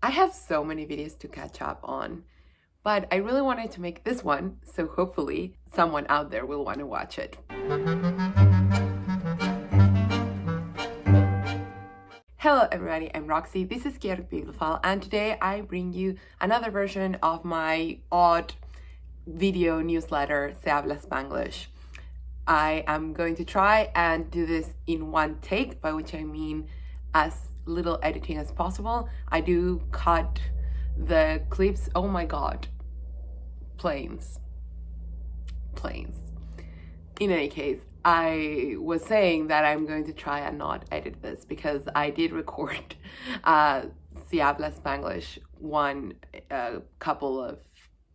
I have so many videos to catch up on, but I really wanted to make this one, so hopefully someone out there will want to watch it. Hello everybody, I'm Roxy, this is Bibliophile, and today I bring you another version of my odd video newsletter, Se Habla Spanglish. I am going to try and do this in one take, by which I mean as little editing as possible. I do cut the clips, oh my god, planes. In any case, I was saying that I'm going to try and not edit this because I did record Se Habla Spanglish one a couple of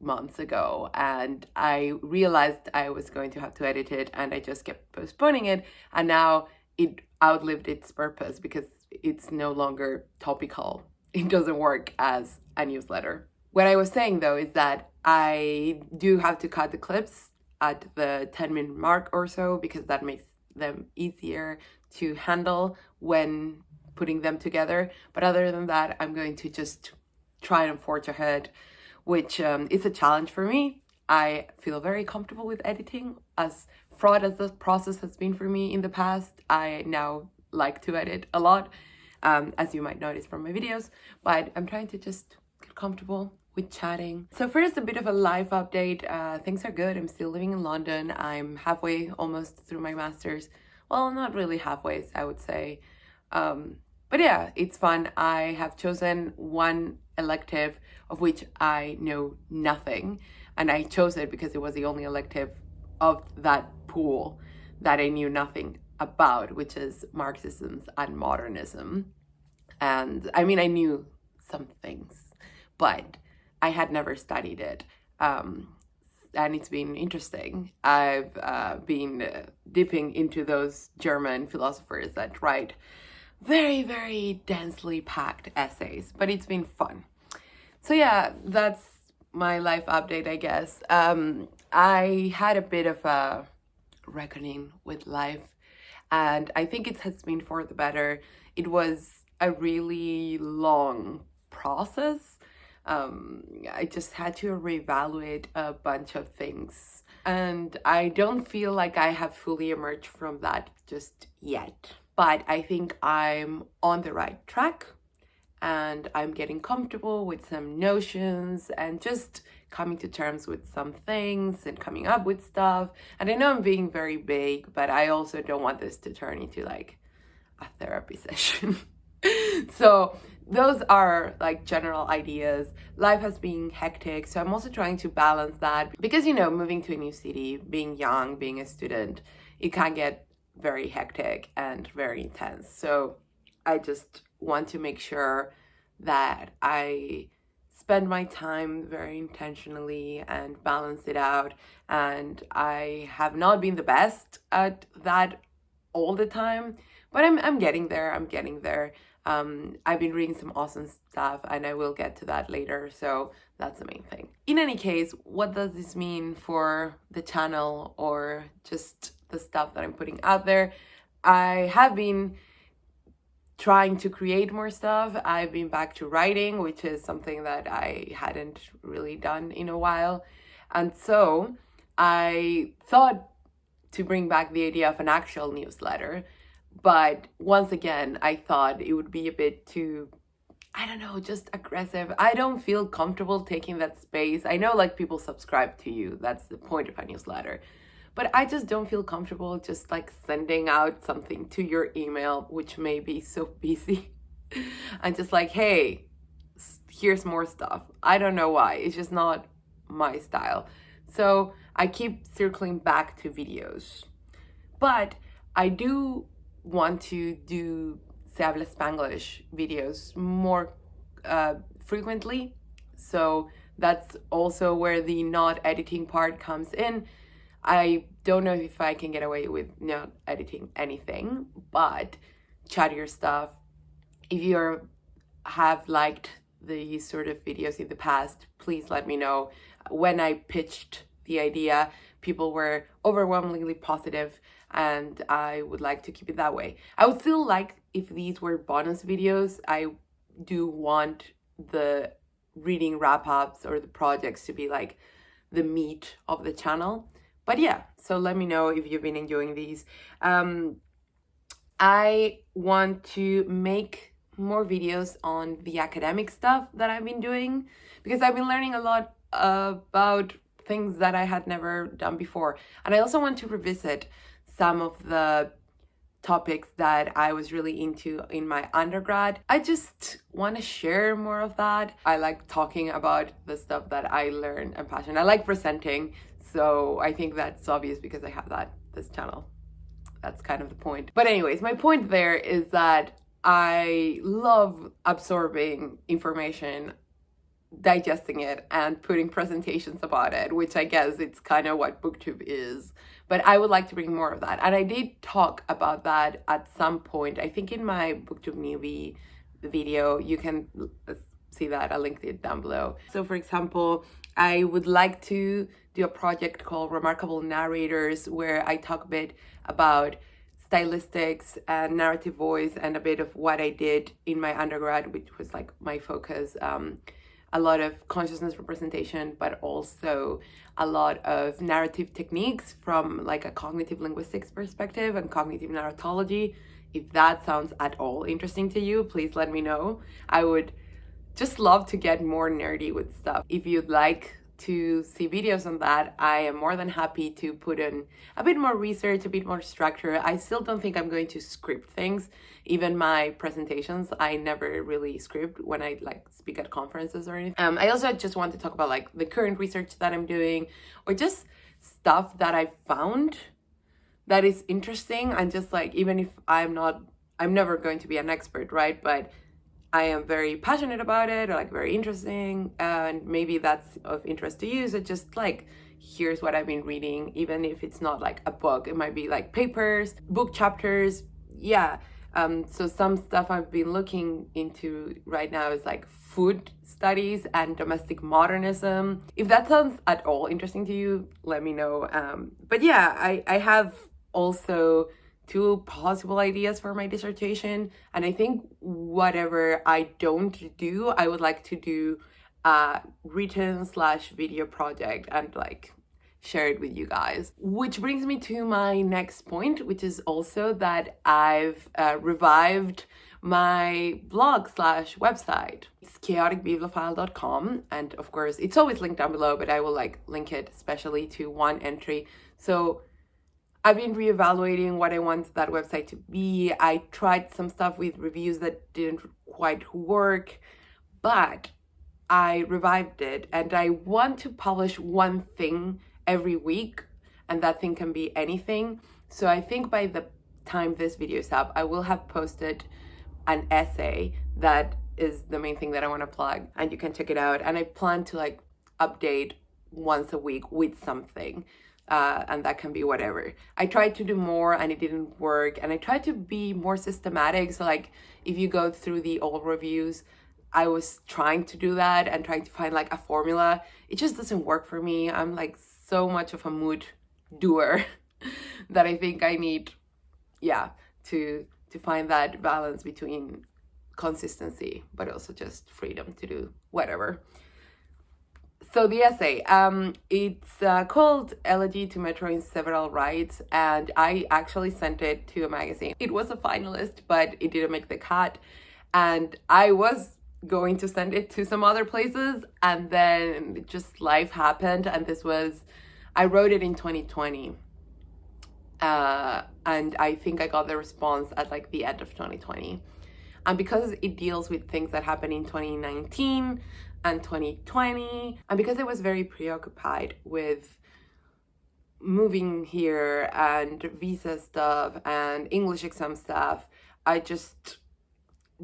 months ago, and I realized I was going to have to edit it, and I just kept postponing it, and now it outlived its purpose because it's no longer topical. It doesn't work as a newsletter. What I was saying though is that I do have to cut the clips at the 10-minute mark or so because that makes them easier to handle when putting them together. But other than that, I'm going to just try and forge ahead, which is a challenge for me. I feel very comfortable with editing. As fraught as the process has been for me in the past, I now like to edit a lot, as you might notice from my videos, but I'm trying to just get comfortable with chatting. So first, a bit of a life update. Things are good. I'm still living in London. I'm halfway almost through my master's. Well, not really halfway, I would say. But yeah, it's fun. I have chosen one elective of which I know nothing. And I chose it because it was the only elective of that pool that I knew nothing about, which is Marxism and modernism. And I mean, I knew some things, but I had never studied it. And it's been interesting. I've been dipping into those German philosophers that write very, very densely packed essays, but it's been fun. So yeah, that's my life update, I guess. I had a bit of a reckoning with life, and I think it has been for the better. It was a really long process. I just had to reevaluate a bunch of things, and I don't feel like I have fully emerged from that just yet. But I think I'm on the right track, and I'm getting comfortable with some notions and just coming to terms with some things and coming up with stuff. And I know I'm being very vague, but I also don't want this to turn into like a therapy session. So those are like general ideas. Life has been hectic, so I'm also trying to balance that because, you know, moving to a new city, being young, being a student, it can get very hectic and very intense. So I just want to make sure that I spend my time very intentionally and balance it out. And I have not been the best at that all the time, but I'm getting there. I've been reading some awesome stuff, and I will get to that later, so that's the main thing. In any case, what does this mean for the channel or just the stuff that I'm putting out there? I have been trying to create more stuff. I've been back to writing, which is something that I hadn't really done in a while. And so I thought to bring back the idea of an actual newsletter. But once again, I thought it would be a bit too, I don't know, just aggressive. I don't feel comfortable taking that space. I know like people subscribe to you. That's the point of a newsletter. But I just don't feel comfortable just like sending out something to your email, which may be so busy. And just like, hey, here's more stuff. I don't know why. It's just not my style. So I keep circling back to videos. But I do want to do Se Habla Spanglish videos more frequently. So that's also where the not editing part comes in. I don't know if I can get away with not editing anything, but chattier stuff. If you have liked these sort of videos in the past, please let me know. When I pitched the idea, people were overwhelmingly positive, and I would like to keep it that way. I would still like if these were bonus videos. I do want the reading wrap-ups or the projects to be like the meat of the channel. But yeah, so let me know if you've been enjoying these. I want to make more videos on the academic stuff that I've been doing, because I've been learning a lot about things that I had never done before. And I also want to revisit some of the topics that I was really into in my undergrad. I just want to share more of that. I like talking about the stuff that I learned and passionate. I like presenting, so I think that's obvious because I have this channel. That's kind of the point. But anyways, my point there is that I love absorbing information, digesting it, and putting presentations about it, which I guess it's kind of what booktube is. But I would like to bring more of that. And I did talk about that at some point. I think in my booktube newbie video, you can see that. I'll link it down below. So for example, I would like to do a project called Remarkable Narrators, where I talk a bit about stylistics and narrative voice and a bit of what I did in my undergrad, which was like my focus. A lot of consciousness representation, but also a lot of narrative techniques from like a cognitive linguistics perspective and cognitive narratology. If that sounds at all interesting to you, please let me know. I would just love to get more nerdy with stuff. If you'd like to see videos on that, I am more than happy to put in a bit more research, a bit more structure. I still don't think I'm going to script things. Even my presentations, I never really script when I like speak at conferences or anything. I also just want to talk about like the current research that I'm doing, or just stuff that I found that is interesting. And just like, even if I'm never going to be an expert, right? But I am very passionate about it, or like very interesting, and maybe that's of interest to you. So just like, here's what I've been reading, even if it's not like a book, it might be like papers, book chapters. Yeah. So some stuff I've been looking into right now is like food studies and domestic modernism. If that sounds at all interesting to you, let me know. But yeah, I have also 2 possible ideas for my dissertation, and I think whatever I don't do, I would like to do a written/video project and like share it with you guys. Which brings me to my next point, which is also that I've revived my blog/website. It's chaoticbibliophile.com, and of course it's always linked down below, but I will like link it especially to one entry. So I've been reevaluating what I want that website to be. I tried some stuff with reviews that didn't quite work, but I revived it, and I want to publish one thing every week, and that thing can be anything. So I think by the time this video is up, I will have posted an essay that is the main thing that I want to plug, and you can check it out. And I plan to like update once a week with something. And that can be whatever. I tried to do more and it didn't work, and I tried to be more systematic. So like, if you go through the old reviews, I was trying to do that and trying to find like a formula. It just doesn't work for me. I'm like so much of a mood doer that I think I need, yeah, to find that balance between consistency but also just freedom to do whatever. So the essay, it's called Elegy to Metro in Several Rights, and I actually sent it to a magazine. It was a finalist, but it didn't make the cut, and I was going to send it to some other places, and then just life happened, and I wrote it in 2020, and I think I got the response at like the end of 2020. And because it deals with things that happened in 2019 and 2020, and because I was very preoccupied with moving here and visa stuff and English exam stuff, I just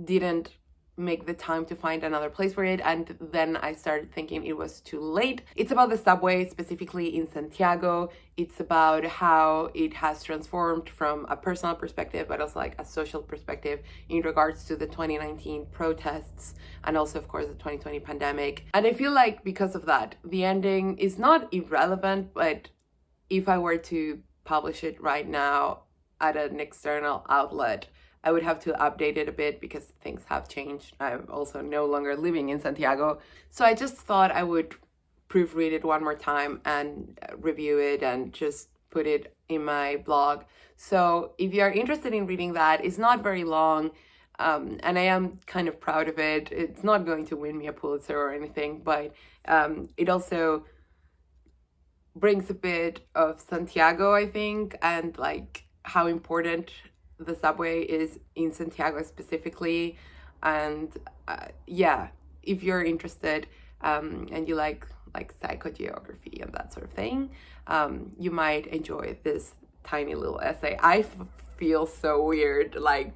didn't make the time to find another place for it. And then I started thinking it was too late. It's about the subway, specifically in Santiago. It's about how it has transformed from a personal perspective, but also like a social perspective in regards to the 2019 protests and also, of course, the 2020 pandemic. And I feel like because of that, the ending is not irrelevant, but if I were to publish it right now at an external outlet, I would have to update it a bit because things have changed. I'm also no longer living in Santiago. So I just thought I would proofread it one more time and review it and just put it in my blog. So if you are interested in reading that, it's not very long. And I am kind of proud of it. It's not going to win me a Pulitzer or anything, but it also brings a bit of Santiago, I think, and like how important the subway is in Santiago specifically. And yeah, if you're interested and you like psychogeography and that sort of thing, you might enjoy this tiny little essay. I feel so weird like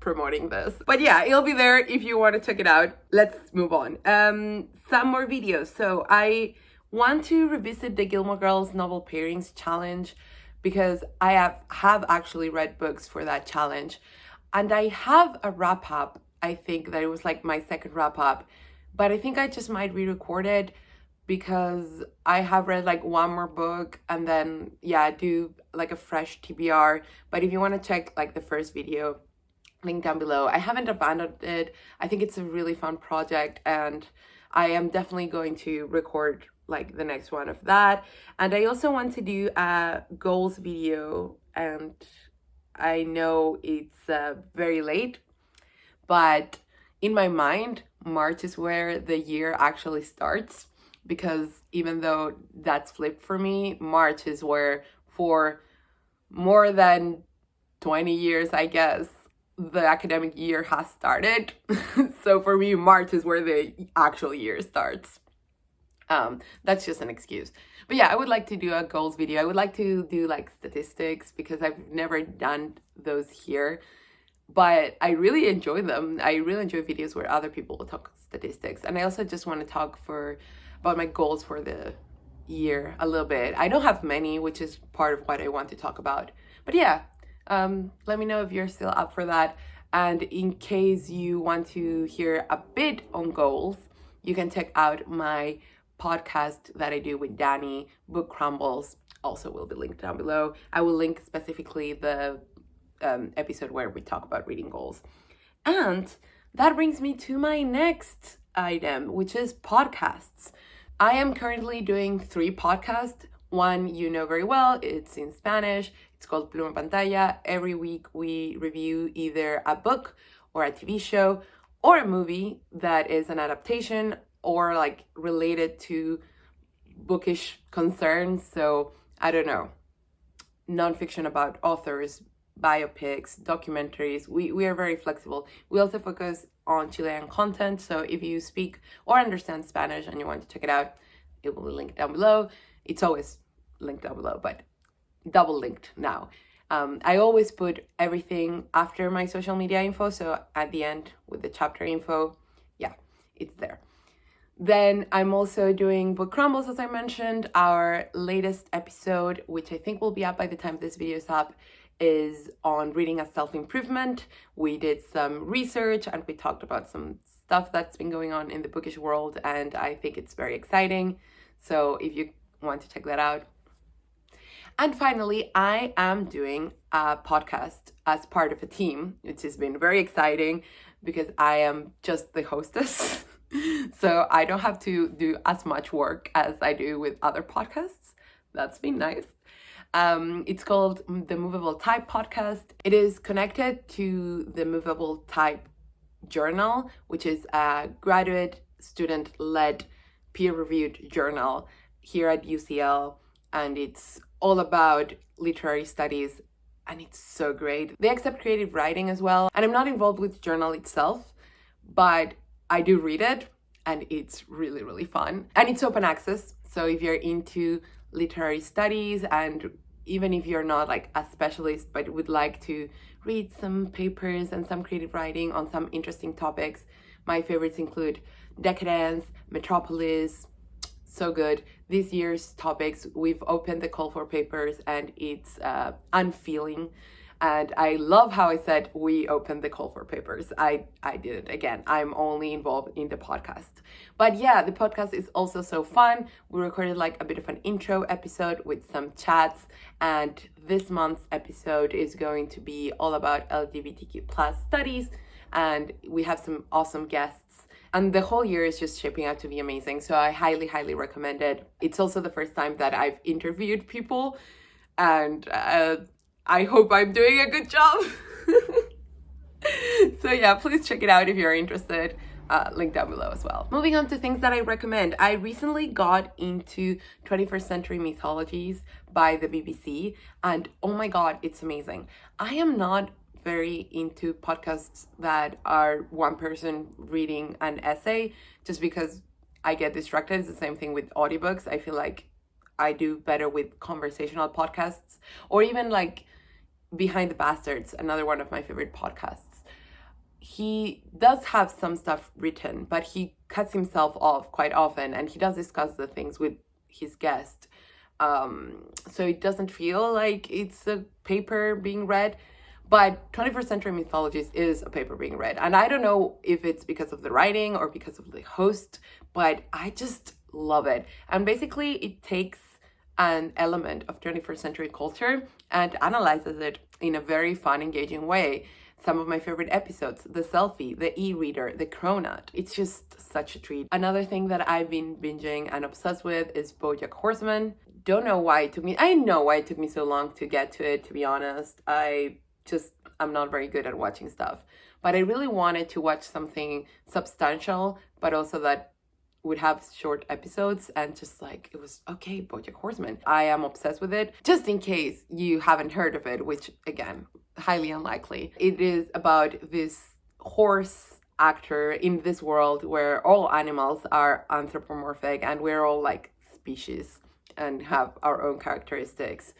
promoting this, but yeah, it'll be there if you want to check it out. Let's move on. Some more videos. So I want to revisit the Gilmore Girls novel pairings challenge because I have actually read books for that challenge, and I have a wrap up. I think that it was like my second wrap up, but I think I just might re-record it because I have read like one more book and then do like a fresh TBR. But if you want to check like the first video, link down below. I haven't abandoned it. I think it's a really fun project, and I am definitely going to record like the next one of that. And I also want to do a goals video, and I know it's very late, but in my mind, March is where the year actually starts, because even though that's flipped for me, March is where for more than 20 years, I guess, the academic year has started. So for me, March is where the actual year starts. That's just an excuse. But yeah, I would like to do a goals video. I would like to do like statistics because I've never done those here, but I really enjoy them. I really enjoy videos where other people will talk statistics. And I also just want to talk about my goals for the year a little bit. I don't have many, which is part of what I want to talk about. But yeah, let me know if you're still up for that. And in case you want to hear a bit on goals, you can check out my podcast that I do with Danny, Book Crumbles, also will be linked down below. I will link specifically the episode where we talk about reading goals. And that brings me to my next item, which is podcasts. I am currently doing 3 podcasts. One you know very well, it's in Spanish. It's called Pluma Pantalla. Every week we review either a book or a TV show or a movie that is an adaptation or like related to bookish concerns. So I don't know, nonfiction about authors, biopics, documentaries. We are very flexible. We also focus on Chilean content. So if you speak or understand Spanish and you want to check it out, it will be linked down below. It's always linked down below, but double linked now. I always put everything after my social media info. So at the end with the chapter info, yeah, it's there. Then I'm also doing Book Crumbles, as I mentioned. Our latest episode, which I think will be up by the time this video is up, is on reading as self-improvement. We did some research and we talked about some stuff that's been going on in the bookish world, and I think it's very exciting. So if you want to check that out. And finally, I am doing a podcast as part of a team, which has been very exciting because I am just the hostess. So I don't have to do as much work as I do with other podcasts. That's been nice. It's called the Movable Type Podcast. It is connected to the Movable Type Journal, which is a graduate student-led peer-reviewed journal here at UCL, and it's all about literary studies, and it's so great. They accept creative writing as well, and I'm not involved with the journal itself, but I do read it, and it's really, really fun. And it's open access, so if you're into literary studies, and even if you're not like a specialist but would like to read some papers and some creative writing on some interesting topics, my favorites include Decadence, Metropolis, so good. This year's topics, we've opened the call for papers, and it's unfeeling. And I love how I said we opened the call for papers. I did it again. I'm only involved in the podcast. But yeah, the podcast is also so fun. We recorded like a bit of an intro episode with some chats. And this month's episode is going to be all about LGBTQ plus studies. And we have some awesome guests. And the whole year is just shaping out to be amazing. So I highly, highly recommend it. It's also the first time that I've interviewed people. And I hope I'm doing a good job. So yeah, please check it out if you're interested. Link down below as well. Moving on to things that I recommend. I recently got into 21st Century Mythologies by the BBC. And oh my God, it's amazing. I am not very into podcasts that are one person reading an essay just because I get distracted. It's the same thing with audiobooks. I feel like I do better with conversational podcasts, or even like Behind the Bastards, another one of my favorite podcasts. He does have some stuff written, but he cuts himself off quite often, and he does discuss the things with his guest. So it doesn't feel like it's a paper being read. But 21st Century Mythologies is a paper being read. And I don't know if it's because of the writing or because of the host, but I just love it. And basically it takes an element of 21st century culture and analyzes it in a very fun, engaging way. Some of my favorite episodes, the selfie, the e-reader, the cronut. It's just such a treat. Another thing that I've been binging and obsessed with is Bojack Horseman. Don't know why it took me, I know why it took me so long to get to it, to be honest. I'm not very good at watching stuff, but I really wanted to watch something substantial, but also that would have short episodes, and just like, it was okay, Bojack Horseman. I am obsessed with it. Just in case you haven't heard of it, which again, highly unlikely. It is about this horse actor in this world where all animals are anthropomorphic and we're all like species and have our own characteristics.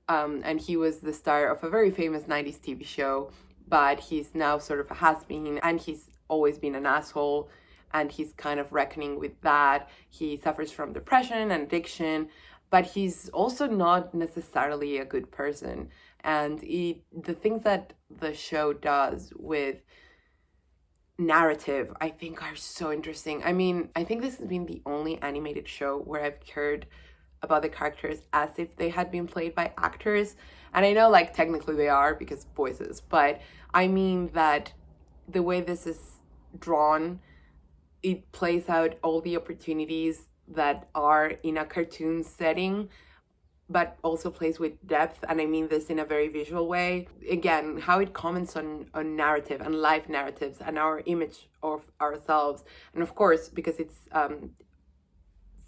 And he was the star of a very famous 90s TV show, but he's now sort of a has-been, and he's always been an asshole, and he's kind of reckoning with that. He suffers from depression and addiction, but he's also not necessarily a good person. And the things that the show does with narrative, I think, are so interesting. I mean, I think this has been the only animated show where I've cared about the characters as if they had been played by actors. And I know like technically they are because voices, but I mean that the way this is drawn, it plays out all the opportunities that are in a cartoon setting, but also plays with depth. And I mean this in a very visual way. Again, how it comments on narrative and life narratives and our image of ourselves. And of course, because it's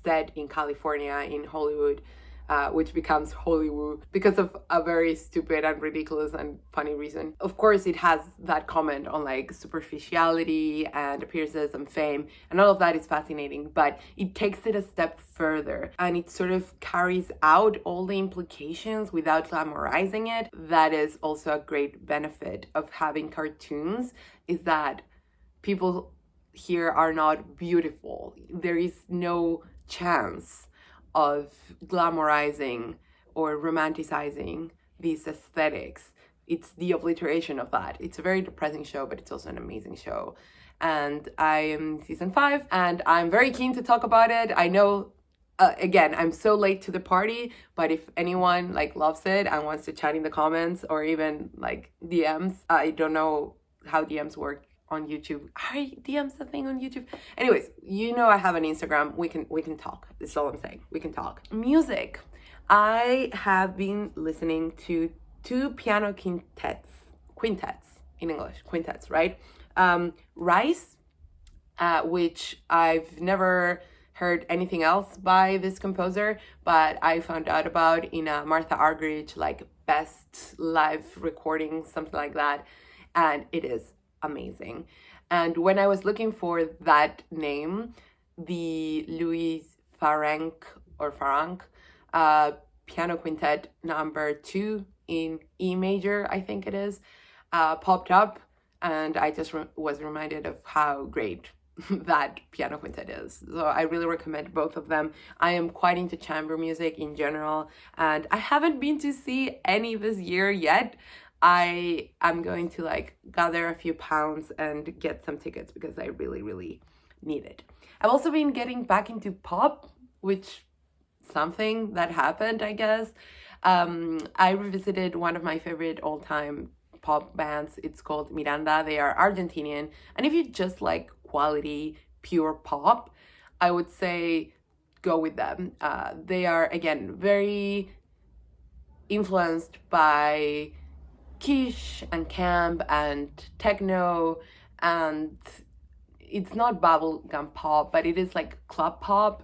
set in California, in Hollywood, which becomes Hollywood because of a very stupid and ridiculous and funny reason. Of course, it has that comment on like superficiality and appearances and fame, and all of that is fascinating, but it takes it a step further and it sort of carries out all the implications without glamorizing it. That is also a great benefit of having cartoons, is that people here are not beautiful. There is no chance of glamorizing or romanticizing these aesthetics. It's the obliteration of that. It's a very depressing show, but it's also an amazing show. And I am season 5 and I'm very keen to talk about it. I know, again, I'm so late to the party, but if anyone like loves it and wants to chat in the comments or even like DMs, I don't know how DMs work on YouTube. Are DMs a thing on YouTube? Anyways, you know I have an Instagram. We can talk. That's all I'm saying. We can talk. Music. I have been listening to 2 piano quintets in English, quintets, right? Rise, which I've never heard anything else by this composer, but I found out about in a Martha Argerich like best live recording, something like that, and it is amazing. And when I was looking for that name, the Louis Farrenc piano quintet number 2 in E major, I think it is, popped up, and I just was reminded of how great that piano quintet is. So I really recommend both of them. I am quite into chamber music in general, and I haven't been to see any this year yet. I am going to like gather a few pounds and get some tickets because I really, really need it. I've also been getting back into pop, which something that happened, I guess. I revisited one of my favorite all-time pop bands. It's called Miranda. They are Argentinian. And if you just like quality, pure pop, I would say go with them. They are, again, very influenced by quiche and camp and techno, and it's not bubblegum pop, but it is like club pop,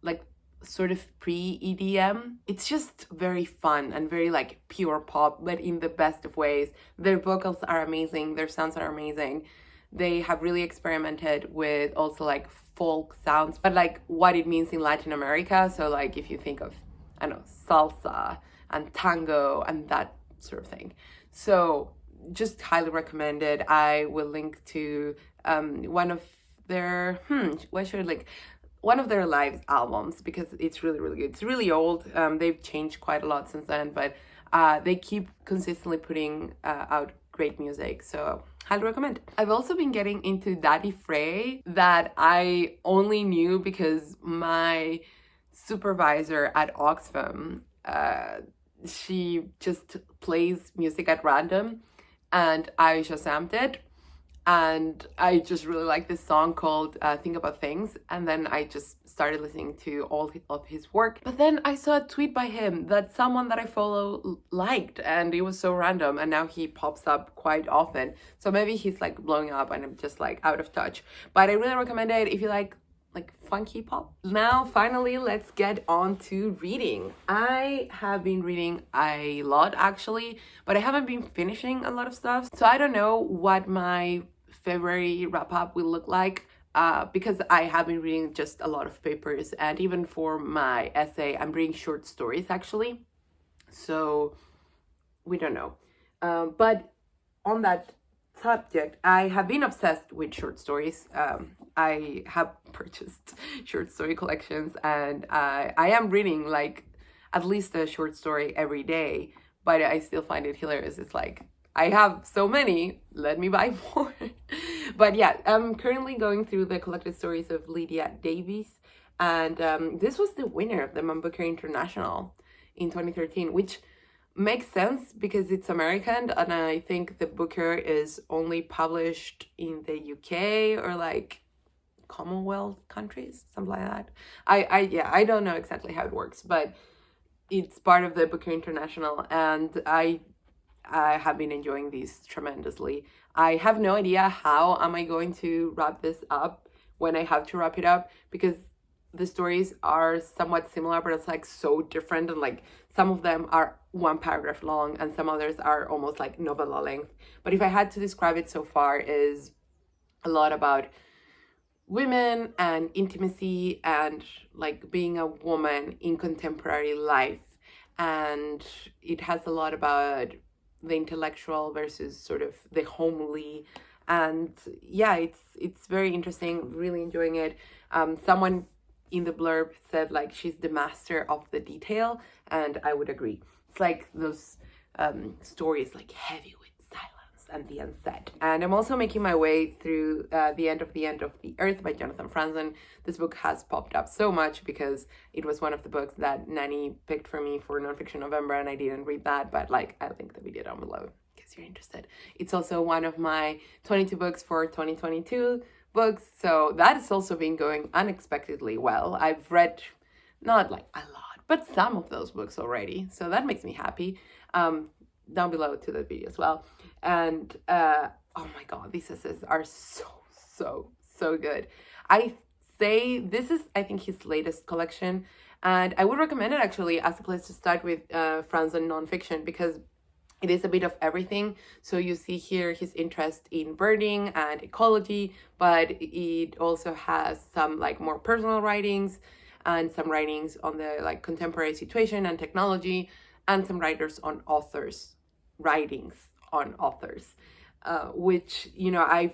like sort of pre-EDM. It's just very fun and very like pure pop, but in the best of ways. Their vocals are amazing, their sounds are amazing. They have really experimented with also like folk sounds, but like what it means in Latin America. So like if you think of, I don't know, salsa and tango and that sort of thing. So just highly recommended. I will link to one of their one of their live albums because it's really, really good. It's really old. They've changed quite a lot since then, but they keep consistently putting out great music. So highly recommend. I've also been getting into Daddy Frey, that I only knew because my supervisor at Oxfam, she just plays music at random, and I shazammed it, and I just really like this song called Think About Things, and then I just started listening to all of his work. But then I saw a tweet by him that someone that I follow liked, and it was so random, and now he pops up quite often. So maybe he's like blowing up and I'm just like out of touch. But I really recommend it if you like funky pop. Now finally let's get on to reading. I have been reading a lot actually, but I haven't been finishing a lot of stuff, so I don't know what my February wrap-up will look like, because I have been reading just a lot of papers, and even for my essay I'm reading short stories actually, so we don't know. But on that subject, I have been obsessed with short stories. I have purchased short story collections, and I am reading like at least a short story every day, but I still find it hilarious. It's like, I have so many, let me buy more. But yeah, I'm currently going through the collected stories of Lydia Davies, and this was the winner of the Man Booker International in 2013, which makes sense because it's American, and I think the Booker is only published in the UK or like Commonwealth countries, something like that. I don't know exactly how it works, but it's part of the Booker International, and I have been enjoying these tremendously. I have no idea how am I going to wrap this up when I have to wrap it up, because the stories are somewhat similar, but it's like so different, and like some of them are one paragraph long and some others are almost like novella length. But if I had to describe it so far, is a lot about women and intimacy and like being a woman in contemporary life, and it has a lot about the intellectual versus sort of the homely, and yeah, it's very interesting, really enjoying it. Someone in the blurb said like she's the master of the detail, and I would agree. It's like those stories like heavy with silence and the unsaid. And I'm also making my way through The End of the Earth by Jonathan Franzen. This book has popped up so much because it was one of the books that Nanny picked for me for Nonfiction November, and I didn't read that, but like I'll link the video down below in case you're interested. It's also one of my 22 books for 2022 books, so that has also been going unexpectedly well. I've read not like a lot, but some of those books already, so that makes me happy. Down below to the video as well. And oh my god, these essays are so good. I say this is, I think, his latest collection, and I would recommend it actually as a place to start with Franzen nonfiction, because it is a bit of everything. So you see here his interest in birding and ecology, but it also has some like more personal writings and some writings on the like contemporary situation and technology, and some writers on authors, writings on authors, which, you know, I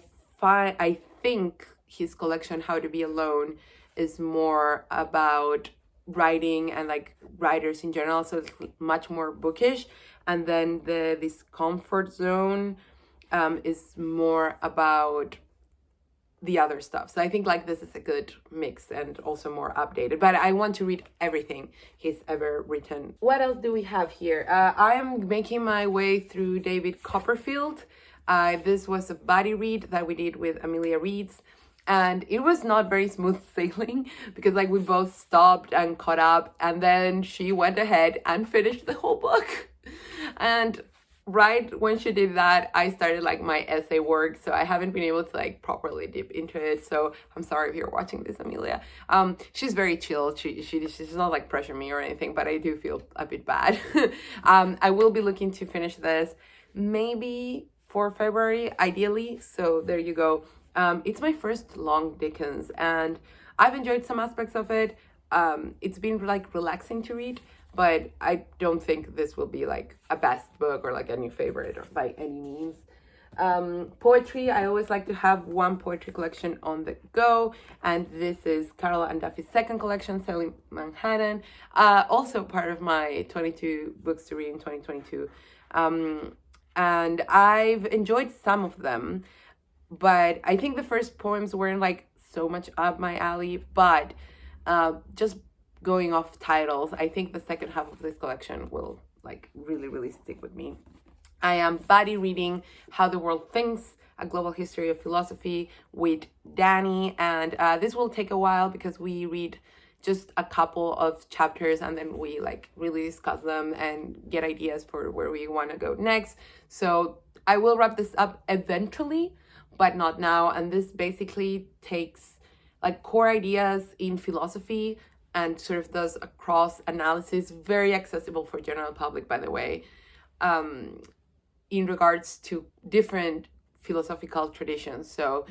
think his collection How to Be Alone is more about writing and like writers in general, so it's much more bookish. And then the Discomfort Zone is more about the other stuff. So I think like this is a good mix and also more updated, but I want to read everything he's ever written. What else do we have here? I am making my way through David Copperfield. This was a buddy read that we did with Amelia Reads, and it was not very smooth sailing because like we both stopped and caught up, and then she went ahead and finished the whole book. And right when she did that, I started like my essay work, so I haven't been able to like properly dip into it. So I'm sorry if you're watching this, Amelia. She's very chill. She's not like pressure me or anything, but I do feel a bit bad. I will be looking to finish this maybe for February, ideally. So there you go. It's my first long Dickens, and I've enjoyed some aspects of it. It's been like relaxing to read, but I don't think this will be like a best book or like a new favorite or by any means. Poetry, I always like to have one poetry collection on the go, and this is Carola and Duffy's second collection, Selling Manhattan, also part of my 22 books to read in 2022. And I've enjoyed some of them, but I think the first poems weren't like so much up my alley, but just going off titles, I think the second half of this collection will like really stick with me. I am buddy reading How the World Thinks, A Global History of Philosophy with Danny, and this will take a while because we read just a couple of chapters and then we like really discuss them and get ideas for where we want to go next. So I will wrap this up eventually, but not now. And this basically takes like core ideas in philosophy and sort of does a cross analysis, very accessible for general public, by the way, in regards to different philosophical traditions. So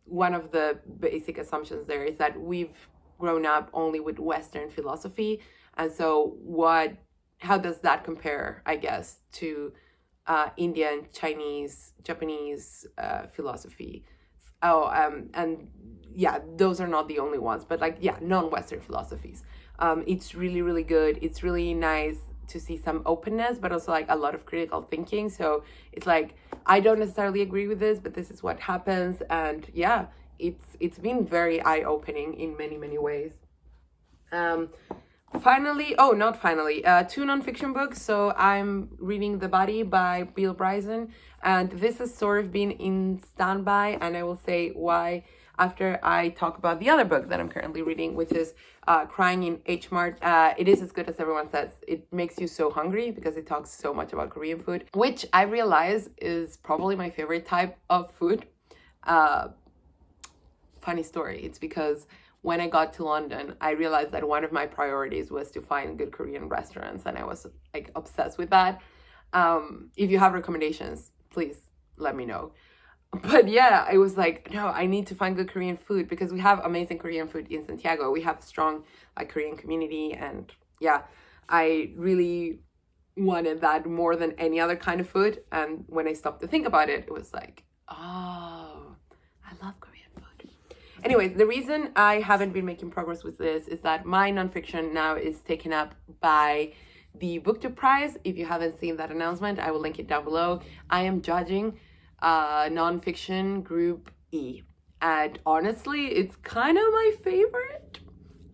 one of the basic assumptions there is that we've grown up only with Western philosophy, and so how does that compare, I guess, to Indian, Chinese, Japanese philosophy? And yeah, those are not the only ones, but like, yeah, non-Western philosophies. It's really good. It's really nice to see some openness, but also like a lot of critical thinking. So it's like, I don't necessarily agree with this, but this is what happens. And yeah, it's been very eye-opening in many ways. Finally, two nonfiction books. So I'm reading The Body by Bryson, and this has sort of been in standby, and I will say why after I talk about the other book that I'm currently reading, which is Crying in Mart. It is as good as everyone says. It makes you so hungry because it talks so much about Korean food, which I realize is probably my favorite type of food. Funny story, it's because when I got to London, I realized that one of my priorities was to find good Korean restaurants, and I was like obsessed with that. If you have recommendations, please let me know. But yeah, I was like, no, I need to find good Korean food because we have amazing Korean food in Santiago. We have a strong like Korean community, and yeah, I really wanted that more than any other kind of food. And when I stopped to think about it, it was like, oh, I love Korean food. Anyways, the reason I haven't been making progress with this is that my nonfiction now is taken up by the BookTube Prize. If you haven't seen that announcement, I will link it down below. I am judging nonfiction group E, and honestly, it's kind of my favorite.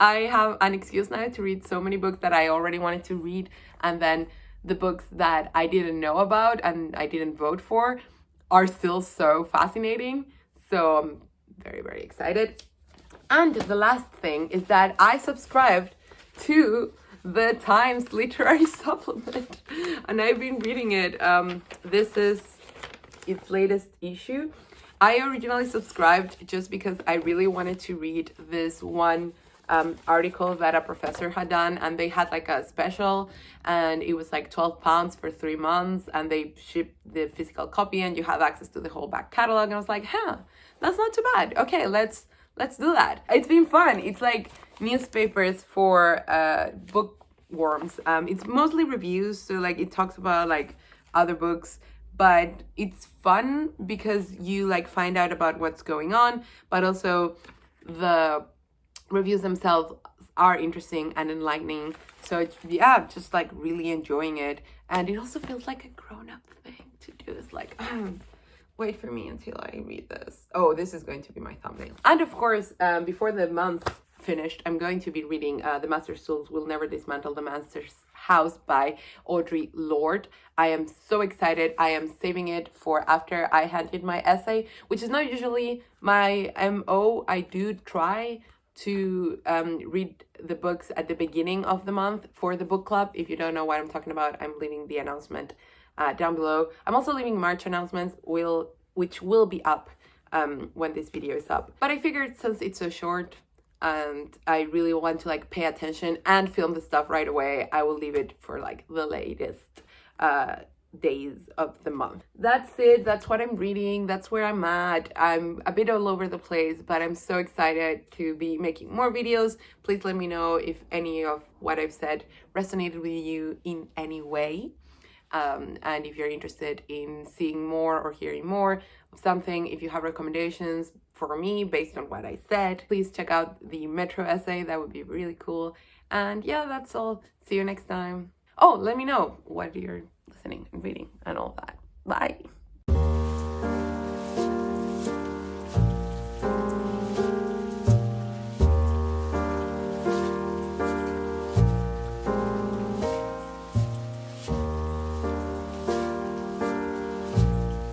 I have an excuse now to read so many books that I already wanted to read, and then the books that I didn't know about and I didn't vote for are still so fascinating. So I'm very excited. And the last thing is that I subscribed to the Times Literary Supplement, and I've been reading it. This is its latest issue. I originally subscribed just because I really wanted to read this one article that a professor had done, and they had like a special, and it was like £12 for 3 months, and they shipped the physical copy and you have access to the whole back catalog. And I was like, that's not too bad. Okay, let's do that. It's been fun. It's like newspapers for bookworms. It's mostly reviews, so like it talks about like other books, but it's fun because you like find out about what's going on, but also the reviews themselves are interesting and enlightening. So yeah, just like really enjoying it. And it also feels like a grown-up thing to do. It's like, wait for me until I read this. Oh, this is going to be my thumbnail. And of course, before the month finished, I'm going to be reading The Master's Tools Will Never Dismantle the Master's House by Audre Lorde. I am so excited. I am saving it for after I hand in my essay, which is not usually my MO. I do try to read the books at the beginning of the month for the book club. If you don't know what I'm talking about, I'm leaving the announcement down below. I'm also leaving March announcements, which will be up when this video is up. But I figured since it's so short and I really want to like pay attention and film the stuff right away, I will leave it for like the latest days of the month. That's it. That's what I'm reading. That's where I'm at. I'm a bit all over the place, but I'm so excited to be making more videos. Please let me know if any of what I've said resonated with you in any way. And if you're interested in seeing more or hearing more of something, if you have recommendations for me based on what I said, please check out the Metro essay. That would be really cool. And yeah, that's all. See you next time. Oh, let me know what you're listening and reading and all that. Bye.